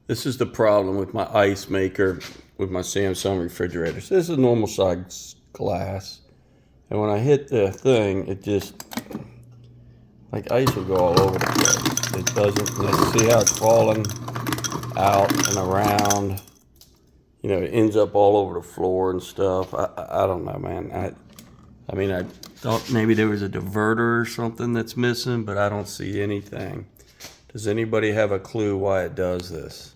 This is the problem with my ice maker with my Samsung refrigerators. This is a normal size glass. And when I hit the thing, it just, like ice will go all over the place. It doesn't, see how it's falling out and around. You know, it ends up all over the floor and stuff. I don't know, man. I mean, I thought maybe there was a diverter or something that's missing, but I don't see anything. Does anybody have a clue why it does this?